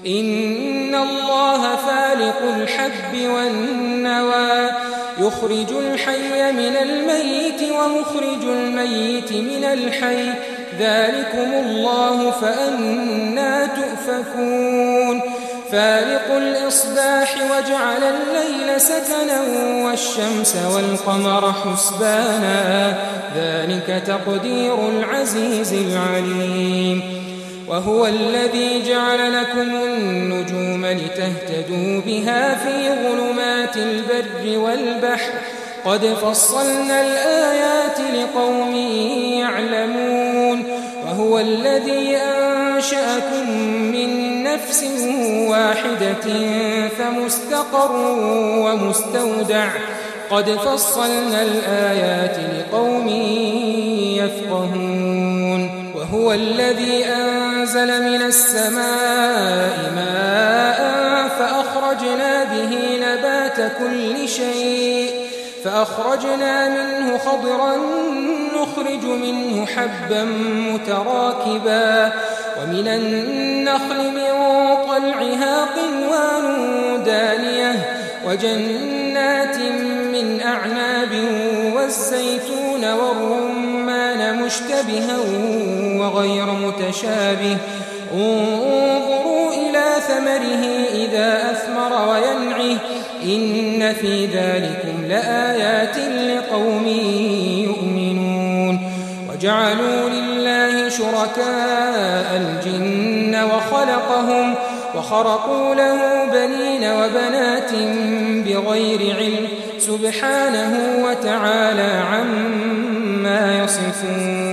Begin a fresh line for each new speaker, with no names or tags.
إن الله فالق الحب والنوى يخرج الحي من الميت ومخرج الميت من الحي ذلكم الله فأنى تؤفكون فالق الإصباح وجعل الليل سكنا والشمس والقمر حسبانا ذلك تقدير العزيز العليم وهو الذي جعل لكم النجوم لتهتدوا بها في ظلمات البر والبحر قد فصلنا الآيات لقوم يعلمون وهو الذي أنشأكم من نفس واحدة فمستقر ومستودع قد فصلنا الآيات لقوم يفقهون وهو الذي أنزل من السماء ماء فأخرجنا به نبات كل شيء فأخرجنا منه خضرا نخرج منه حبا متراكبا ومن النخل من طلعها قنوان دانية وجنات من أعناب والزيتون والرمان مشتبها وغير متشابه انظروا إلى ثمره إذا أثمر وينعه إن في ذلكم لآيات لقوم يؤمنون وجعلوا لله شركاء الجن وخلقهم وخرقوا له بنين وبنات بغير علم سبحانه وتعالى عما يصفون